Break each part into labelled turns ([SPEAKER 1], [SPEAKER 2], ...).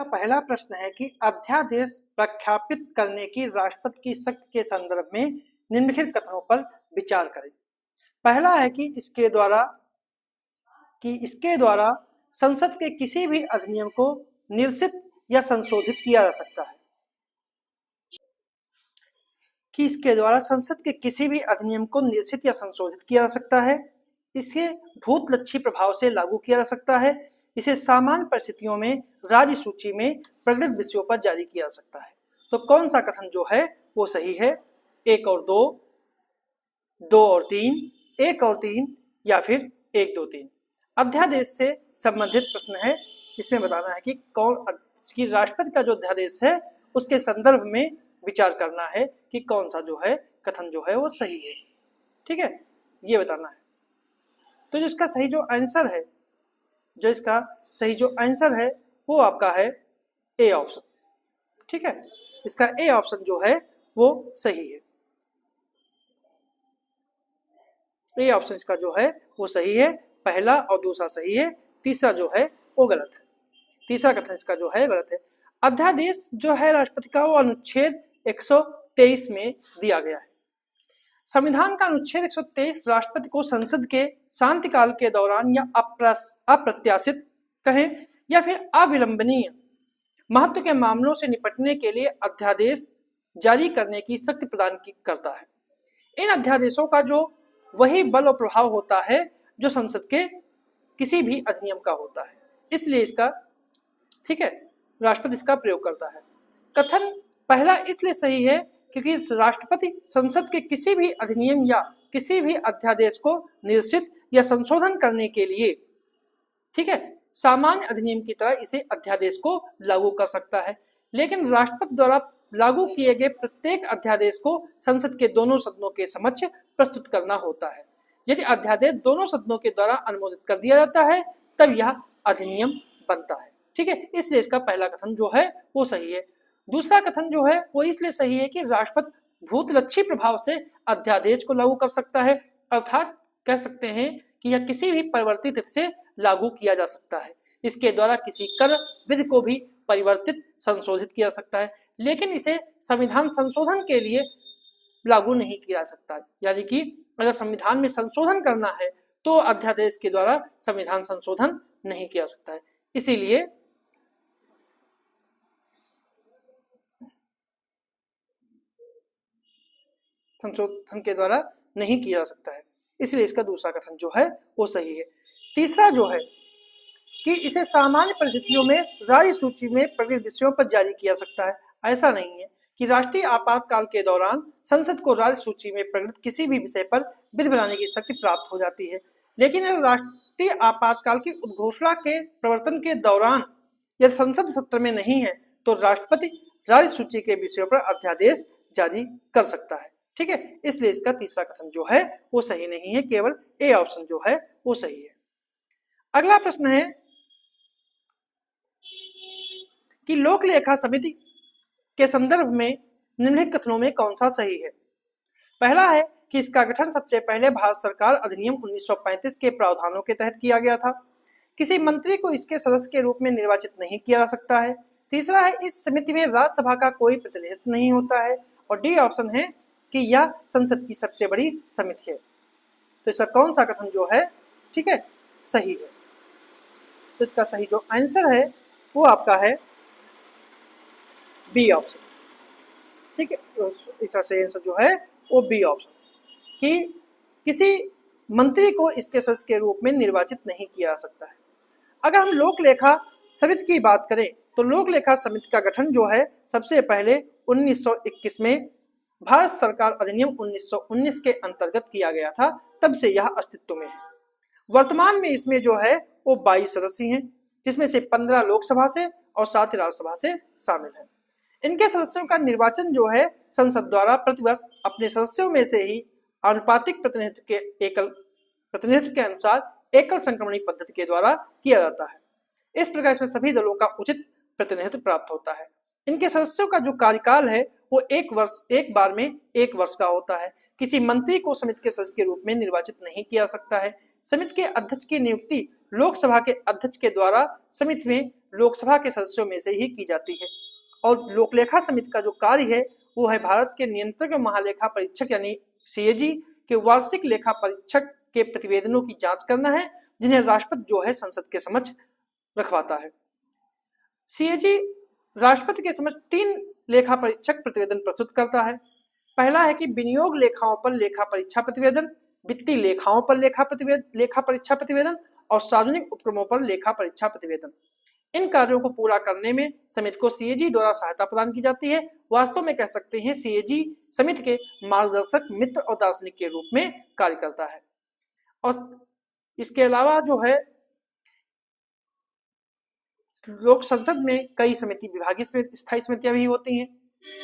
[SPEAKER 1] पहला प्रश्न है कि अध्यादेश प्रख्यापित करने की राष्ट्रपति की शक्ति के संदर्भ में निम्नलिखित कथनों पर विचार करें। पहला है कि इसके द्वारा संसद के किसी भी अधिनियम को निरसित या संशोधित किया जा सकता है। कि इसके द्वारा संसद के किसी भी अधिनियम को निरसित या संशोधित किया जा सकता है। इसे भूतलक्षी प्रभाव से लागू किया जा सकता है। इसे सामान्य परिस्थितियों में राज्य सूची में प्रकटित विषयों पर जारी किया जा सकता है। तो कौन सा कथन जो है वो सही है? 1 और 2, 2 और 3, 1 और 3 या फिर 1, 2, 3। अध्यादेश से संबंधित प्रश्न है। इसमें बताना है कि राष्ट्रपति का जो अध्यादेश है उसके संदर्भ में विचार करना है कि कौन सा जो है कथन जो है वो सही है। ठीक है, ये बताना है। तो जो इसका सही जो आंसर है वो आपका है ए ऑप्शन। ठीक है, इसका ए ऑप्शन जो है वो सही है। ए ऑप्शन इसका जो है वो सही है। पहला और दूसरा सही है, तीसरा जो है वो गलत है। तीसरा कथन इसका जो है गलत है। अध्यादेश जो है राष्ट्रपति का वो अनुच्छेद 123 में दिया गया है। संविधान का अनुच्छेद 123 राष्ट्रपति को संसद के शांतिकाल के दौरान या अप्रत्याशित कहें या फिर अविलंबनीय महत्व के मामलों से निपटने के लिए अध्यादेश जारी करने की शक्ति प्रदान करता है। इन अध्यादेशों का जो वही बल और प्रभाव होता है जो संसद के किसी भी अधिनियम का होता है। इसलिए इसका ठीक है राष्ट्रपति इसका प्रयोग करता है। कथन पहला इसलिए सही है क्योंकि राष्ट्रपति संसद के किसी भी अधिनियम या किसी भी अध्यादेश को निरसित या संशोधन करने के लिए ठीक है सामान्य अधिनियम की तरह इसे अध्यादेश को लागू कर सकता है। लेकिन राष्ट्रपति द्वारा लागू किए गए प्रत्येक अध्यादेश को संसद के दोनों सदनों के समक्ष प्रस्तुत करना होता है। यदि अध्यादेश दोनों सदनों के द्वारा अनुमोदित कर दिया जाता है तब यह अधिनियम बनता है। ठीक है, इसलिए इसका पहला कथन जो है वो सही है। दूसरा कथन जो है वो इसलिए सही है कि राष्ट्रपति भूतलक्षी प्रभाव से अध्यादेश को लागू कर सकता है, अर्थात कह सकते हैं कि यह किसी भी परिवर्तित तिथि से लागू किया जा सकता है। इसके द्वारा किसी कर विधि को भी परिवर्तित संशोधित किया जा सकता है, लेकिन इसे संविधान संशोधन के लिए लागू नहीं किया जा सकता। यानी कि अगर संविधान में संशोधन करना है तो अध्यादेश के द्वारा संविधान संशोधन नहीं किया जा सकता है। इसीलिए संशोधन के द्वारा नहीं किया जा सकता है। इसलिए इसका दूसरा कथन जो है वो सही है। तीसरा जो है कि इसे सामान्य परिस्थितियों में राज्य सूची में प्रकटित विषयों पर जारी किया जा सकता है। ऐसा नहीं है कि राष्ट्रीय आपातकाल के दौरान संसद को राज्य सूची में प्रकटित किसी भी विषय पर विधि बनाने की शक्ति प्राप्त हो जाती है। लेकिन अगर राष्ट्रीय आपातकाल की उद्घोषणा के प्रवर्तन के दौरान यदि संसद सत्र में नहीं है तो राष्ट्रपति राज्य सूची के विषयों पर अध्यादेश जारी कर सकता है। ठीक है, इसलिए इसका तीसरा कथन जो है वो सही नहीं है, केवल ए ऑप्शन जो है वो सही है। अगला प्रश्न है कि लोक लेखा समिति के संदर्भ में निम्नलिखित कथनों में कौन सा सही है? पहला है कि इसका गठन सबसे पहले भारत सरकार अधिनियम 1935 के प्रावधानों के तहत किया गया था। किसी मंत्री को इसके सदस्य के रूप में निर्वाचित नहीं किया जा सकता है। तीसरा है इस समिति में राज्यसभा का कोई प्रतिनिधित्व नहीं होता है। और डी ऑप्शन है कि यह संसद की सबसे बड़ी समिति है। तो इसका कौन सा कथन जो है ठीक है सही है? तो इसका सही जो आंसर है वो आपका है बी ऑप्शन। ठीक है, इसका सही आंसर जो है वो बी ऑप्शन कि किसी मंत्री को इसके सदस्य के रूप में निर्वाचित नहीं किया जा सकता है। अगर हम लोक लेखा समिति की बात करें तो लोक लेखा समिति का गठन जो है सबसे पहले 1921 में भारत सरकार अधिनियम 1919 के अंतर्गत किया गया था। तब से यह अस्तित्व में है। वर्तमान में इसमें जो है वो 22 सदस्य हैं, जिसमें से 15 लोकसभा से और 7 राज्यसभा से शामिल हैं। इनके सदस्यों का निर्वाचन जो है संसद द्वारा प्रतिवर्ष अपने सदस्यों में से ही आनुपातिक प्रतिनिधित्व के अनुसार एकल संक्रमणी पद्धति के द्वारा किया जाता है। इस प्रकार इसमें सभी दलों का उचित प्रतिनिधित्व प्राप्त होता है। इनके सदस्यों का जो कार्यकाल है वो एक बार में 1 वर्ष का होता है। किसी मंत्री को समिति के सदस्य के रूप में निर्वाचित नहीं किया जा सकता है। समिति के अध्यक्ष की नियुक्ति लोकसभा के अध्यक्ष के द्वारा समिति में लोकसभा के सदस्यों में से ही की जाती है। और लोक लेखा समिति का जो कार्य है वो है भारत के नियंत्रक महालेखा परीक्षक यानी सीएजी के वार्षिक लेखा परीक्षक के प्रतिवेदनों की जांच करना है, जिन्हें राष्ट्रपति जो है संसद के समक्ष रखवाता है। सीएजी राष्ट्रपति के समक्ष 3 लेखा परीक्षक प्रतिवेदन प्रस्तुत करता है। पहला है कि विनियोग लेखाओं पर लेखा परीक्षा प्रतिवेदन, वित्तीय लेखाओं पर लेखा परीक्षा प्रतिवेदन और सार्वजनिक उपक्रमों पर लेखा परीक्षा प्रतिवेदन। इन कार्यों को पूरा करने में समिति को सीएजी द्वारा सहायता प्रदान की जाती है। वास्तव में कह सकते हैं सीएजी समिति के मार्गदर्शक, मित्र और दार्शनिक के रूप में कार्य करता है। और इसके अलावा जो है लोक संसद में कई समिति, विभागीय समिति, स्थायी समितियां भी होती हैं,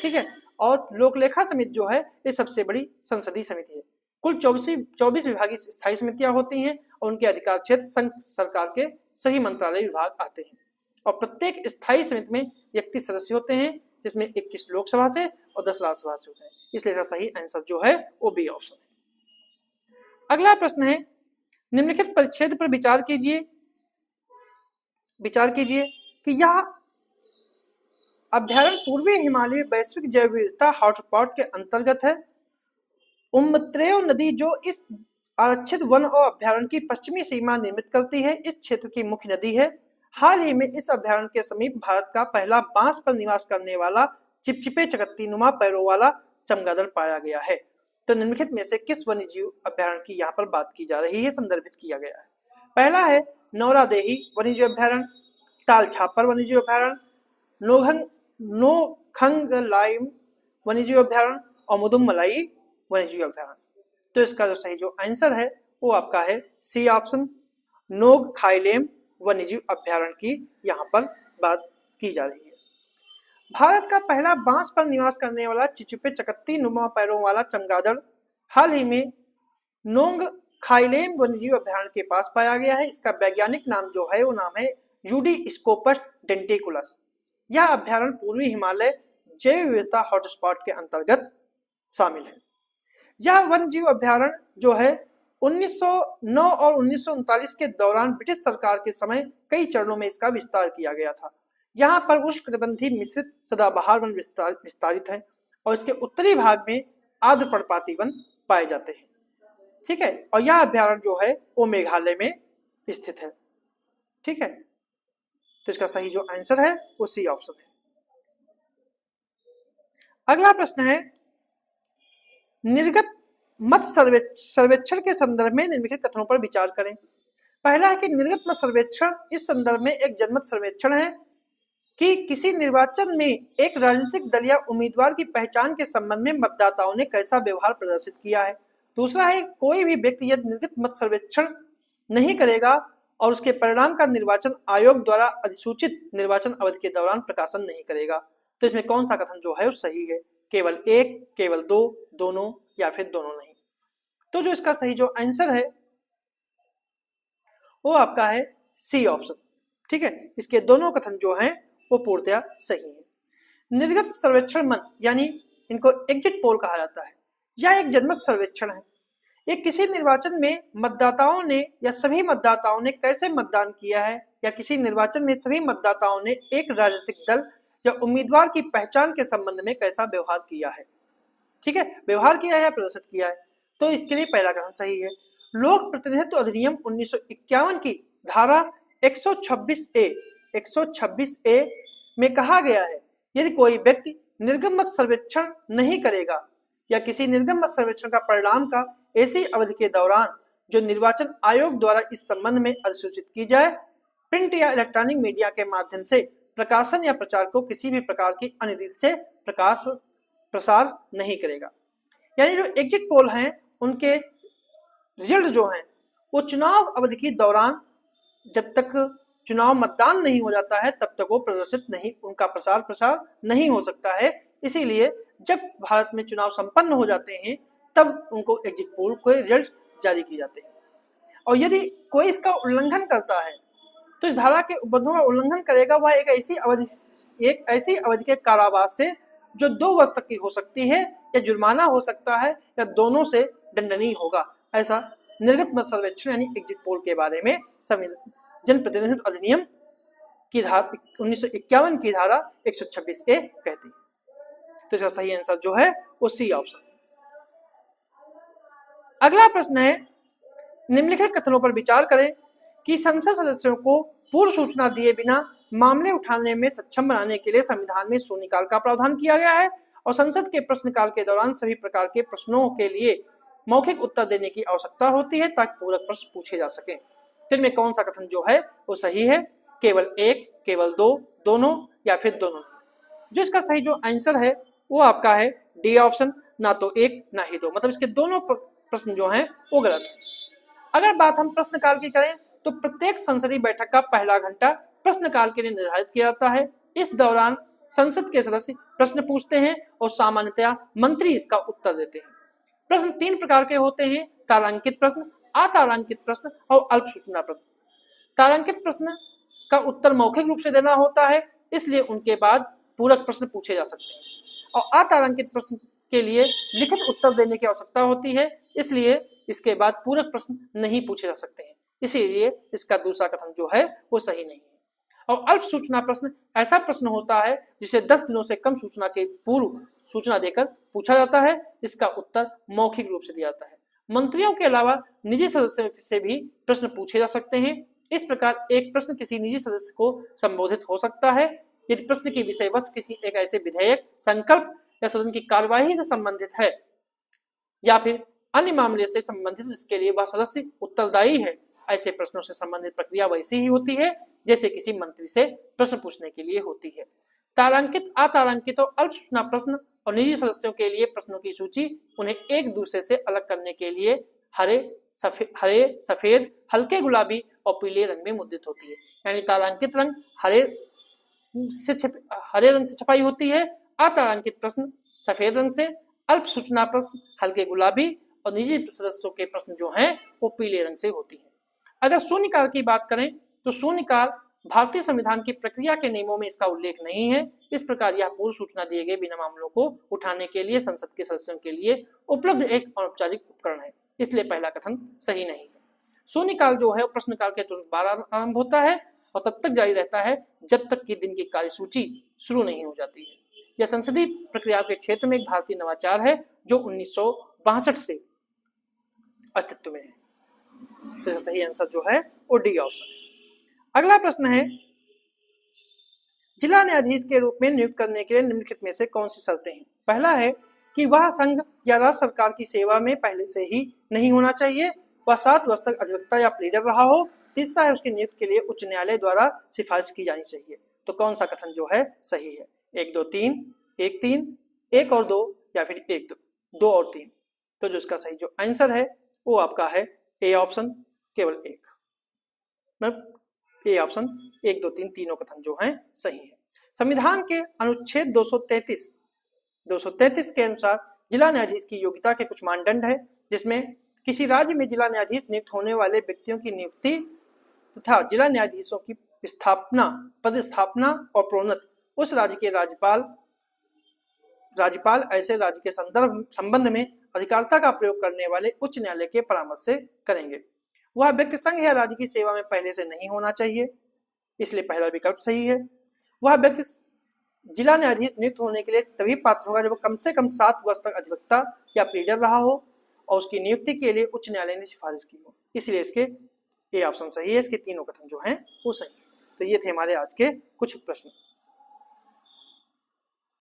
[SPEAKER 1] ठीक है। और लोक लेखा समिति जो है ये सबसे बड़ी संसदीय समिति है। कुल 24 विभागीय स्थायी समितियां होती हैं और उनके अधिकार क्षेत्र संघ सरकार के सभी मंत्रालय विभाग आते हैं। और प्रत्येक स्थायी समिति में 31 सदस्य होते हैं, जिसमें 21 लोकसभा से और 10 राज्यसभा से होते हैं। इसलिए सही आंसर जो है वो बी ऑप्शन है। अगला प्रश्न है, निम्नलिखित परिच्छेद पर विचार कीजिए कि यह अभ्यारण्य पूर्वी हिमालय वैश्विक जैव विविधता हॉटस्पॉट के अंतर्गत है। उम्मत्रेव नदी जो इस आरक्षित वन और अभ्यारण्य की पश्चिमी सीमा निर्मित करती है, इस क्षेत्र की मुख्य नदी है। हाल ही में इस अभ्यारण्य के समीप भारत का पहला बांस पर निवास करने वाला चिपचिपे चकत्ती नुमा पैरों वाला चमगादड़ पाया गया है। तो निम्नलिखित में से किस वन्यजीव अभ्यारण्य की यहाँ पर बात की जा रही है, संदर्भित किया गया है। पहला है नौरादेही वन्यजीव अभ्यारण्य, ताल छापर वन्यजीव अभ्यारण्य, नोखंगलाइम वन्यजीव अभ्यारण्य और मुदुमलाई वन्यजीव अभ्यारण्य। तो इसका जो सही जो आंसर है वो आपका है सी ऑप्शन, नोगखाइलेम वन्यजीव अभ्यारण्य की यहाँ पर बात की जा रही है। भारत का पहला बांस पर निवास करने वाला चिचुपे चकत्ती नुमा पैरों वाला चमगादड़ हाल ही में नोगखाइलेम वन्यजीव अभ्यारण्य के पास पाया गया है। इसका वैज्ञानिक नाम जो है वो नाम है यूडीस्कोपस डेंटिकुलस। यह अभ्यारण्य पूर्वी हिमालय जैव विविधता हॉटस्पॉट के अंतर्गत शामिल है। यह वन्यजीव अभ्यारण्य जो है 1909 और 1939 के दौरान ब्रिटिश सरकार के समय कई चरणों में इसका विस्तार किया गया था। यहाँ पर उष्णकटिबंधीय मिश्रित सदाबहार वन विस्तारित है और इसके उत्तरी भाग में आर्द्र पर्णपाती वन पाए जाते हैं, ठीक है। और यह अभ्यारण्य जो है वो मेघालय में स्थित है, ठीक है। तो इसका सही जो आंसर है वो सी ऑप्शन है। अगला प्रश्न है, निर्गत मत सर्वेक्षण के संदर्भ में निम्नलिखित कथनों पर विचार करें। पहला है कि निर्गत मत सर्वेक्षण इस संदर्भ में एक जनमत सर्वेक्षण है कि किसी निर्वाचन में एक राजनीतिक दल या उम्मीदवार की पहचान के संबंध में मतदाताओं ने कैसा व्यवहार प्रदर्शित किया है। दूसरा है, कोई भी व्यक्ति यदि निर्गत मत सर्वेक्षण नहीं करेगा और उसके परिणाम का निर्वाचन आयोग द्वारा अधिसूचित निर्वाचन अवधि के दौरान प्रकाशन नहीं करेगा। तो इसमें कौन सा कथन जो है वो सही है, केवल एक, केवल दो, दोनों या फिर दोनों नहीं। तो जो इसका सही जो आंसर है वो आपका है सी ऑप्शन, ठीक है। इसके दोनों कथन जो हैं वो पूर्णतया सही है। निर्गत सर्वेक्षण मन यानी इनको एग्जिट पोल कहा जाता है। यह एक जनमत सर्वेक्षण है। ये किसी निर्वाचन में मतदाताओं ने या सभी मतदाताओं ने कैसे मतदान किया है या किसी निर्वाचन में सभी मतदाताओं ने एक राजनीतिक दल या उम्मीदवार की पहचान के संबंध में कैसा व्यवहार किया है, ठीक है। व्यवहार किया है या प्रदर्शित किया है। तो इसके लिए पहला कथन सही है। लोक प्रतिनिधित्व अधिनियम 1951 की धारा 126A में कहा गया है, यदि कोई व्यक्ति निर्गम मत सर्वेक्षण नहीं करेगा या किसी निर्गम मत सर्वेक्षण का परिणाम का ऐसी अवधि के दौरान जो निर्वाचन आयोग द्वारा इस संबंध में अधिसूचित की जाए, प्रिंट या इलेक्ट्रॉनिक मीडिया के माध्यम से प्रकाशन या प्रचार को किसी भी प्रकार की अनियमितता से प्रसार नहीं करेगा। यानी जो एग्जिट पोल हैं उनके रिजल्ट जो हैं वो चुनाव अवधि के दौरान जब तक चुनाव मतदान नहीं हो जाता है तब तक वो प्रदर्शित नहीं, उनका प्रसार नहीं हो सकता है। इसीलिए जब भारत में चुनाव संपन्न हो जाते हैं तब उनको एग्जिट पोल के रिजल्ट जारी किए जाते हैं। और यदि कोई इसका उल्लंघन करता है तो इस धारा के उपबंधों का उल्लंघन करेगा वह एक ऐसी अवधि के कारावास से जो 2 वर्ष तक की हो सकती है या जुर्माना हो सकता है या दोनों से दंडनीय होगा। ऐसा निर्गत मत सर्वेक्षण यानी एग्जिट पोल के बारे में जनप्रतिनिधित्व अधिनियम की धारा 1951 की धारा 126A कहती है। तो इसका सही आंसर जो है वो सी ऑप्शन। अगला प्रश्न है, निम्नलिखित कथनों पर विचार करें कि संसद सदस्यों को पूर्व सूचना दिए बिना मामले उठाने में सक्षम बनाने के लिए संविधान में शून्यकाल का प्रावधान किया गया है और संसद के प्रश्नकाल के दौरान सभी प्रकार के प्रश्नों के लिए मौखिक उत्तर देने की आवश्यकता होती है ताकि पूरक प्रश्न पूछे जा सके। तो इनमें कौन सा कथन जो है वो सही है? केवल एक, केवल दो, दोनों या फिर दोनों। जो इसका सही जो आंसर है वो आपका है डी ऑप्शन, ना तो एक ना ही दो, मतलब इसके दोनों प्रश्न जो हैं वो गलत है। अगर बात हम प्रश्नकाल की करें तो प्रत्येक संसदीय बैठक का पहला घंटा प्रश्नकाल के लिए निर्धारित किया जाता है। इस दौरान संसद के सदस्य प्रश्न पूछते हैं और सामान्यतया मंत्री इसका उत्तर देते हैं। प्रश्न तीन प्रकार के होते हैं, तारांकित प्रश्न, अतारांकित प्रश्न और अल्प सूचना प्रश्न। तारांकित प्रश्न का उत्तर मौखिक रूप से देना होता है, इसलिए उनके बाद पूरक प्रश्न पूछे जा सकते हैं, और अतारांकित प्रश्न के लिए लिखित उत्तर देने की आवश्यकता होती है, इसलिए इसके बाद पूरक प्रश्न नहीं पूछे जा सकते हैं। इसीलिए इसका दूसरा कथन जो है वो सही नहीं है। और अल्प सूचना प्रश्न ऐसा प्रश्न होता है जिसे 10 दिनों से कम सूचना के पूर्व सूचना देकर पूछा जाता है। इसका उत्तर मौखिक रूप से दिया जाता है। मंत्रियों के अलावा निजी सदस्यों से भी प्रश्न पूछे जा सकते हैं। इस प्रकार एक प्रश्न किसी निजी सदस्य को संबोधित हो सकता है यदि प्रश्न की विषय वस्तु किसी एक ऐसे विधेयक, संकल्प या सदन की कार्यवाही से संबंधित है या फिर अन्य मामले से संबंधित जिसके लिए वह सदस्य उत्तरदायी है। ऐसे प्रश्नों से संबंधित प्रक्रिया वैसी ही होती है जैसे किसी मंत्री से प्रश्न पूछने के लिए होती है। तारांकित, अतारांकित और अल्प सूचना प्रश्न और निजी सदस्यों के लिए प्रश्नों की सूची उन्हें एक दूसरे से अलग करने के लिए हरे, सफेद, हल्के गुलाबी और पीले रंग में मुद्रित होती है। यानी तारांकित रंग हरे रंग से छपाई होती है, अतारांकित प्रश्न सफेद रंग से, अल्प सूचना प्रश्न हल्के गुलाबी और निजी सदस्यों के प्रश्न जो हैं वो पीले रंग से होती है। अगर शून्यकाल की बात करें तो शून्यकाल भारतीय संविधान की प्रक्रिया के नियमों में इसका उल्लेख नहीं है। इस प्रकार यह पूर्व सूचना दिए गए बिना मामलों को उठाने के लिए संसद के सदस्यों के लिए उपलब्ध एक अनौपचारिक उपकरण है, इसलिए पहला कथन सही नहीं है। शून्यकाल जो है प्रश्नकाल के तुरंत बाद आरंभ होता है और तब तक जारी रहता है जब तक कि दिन की कार्यसूची शुरू नहीं हो जाती है। यह संसदीय प्रक्रिया के क्षेत्र में एक भारतीय नवाचार है जो 1962 से अस्तित्व में है। तो सही आंसर जो है वो डी ऑप्शन है। अगला प्रश्न है, जिला न्यायाधीश के रूप में नियुक्त करने के लिए निम्नलिखित में से कौन सी शर्तें हैं? पहला है कि वह संघ या राज्य सरकार की सेवा में पहले से ही नहीं होना चाहिए, वह 7 वर्ष तक अधिवक्ता या प्लीडर रहा हो। तीसरा है उसकी नियुक्ति के लिए उच्च न्यायालय द्वारा सिफारिश की जानी चाहिए। तो कौन सा कथन जो है सही है? 1 2 3, 1 3, 1 और 2 या फिर 1 2 और 3। तो जो इसका सही जो आंसर है वो आपका है ए ऑप्शन, केवल एक, मतलब ए ऑप्शन 1 2 3 तीनों कथन जो हैं सही है। संविधान के अनुच्छेद 233 के अनुसार जिला न्यायाधीश की योग्यता के कुछ मानदंड है, जिसमें किसी राज्य में जिला न्यायाधीश नियुक्त होने वाले व्यक्तियों की नियुक्ति तथा जिला न्यायाधीशों की स्थापना, पदस्थापना और प्रोन्नति उस राज्य के राज्यपाल ऐसे राज्य के संबंध में अधिकारिता का प्रयोग करने वाले उच्च न्यायालय के परामर्श से करेंगे। वह व्यक्ति संघ या राज्य की सेवा में पहले से नहीं होना चाहिए, इसलिए पहला विकल्प सही है। वह व्यक्ति जिला न्यायाधीश नियुक्त होने के लिए तभी पात्र होगा जब वो कम से कम 7 वर्ष तक अधिवक्ता या प्लीडर रहा हो और उसकी नियुक्ति के लिए उच्च न्यायालय ने सिफारिश की हो, इसलिए इसके ए ऑप्शन सही है। इसके तीनों कथन जो हैं वो सही है। तो ये थे हमारे आज के कुछ प्रश्न।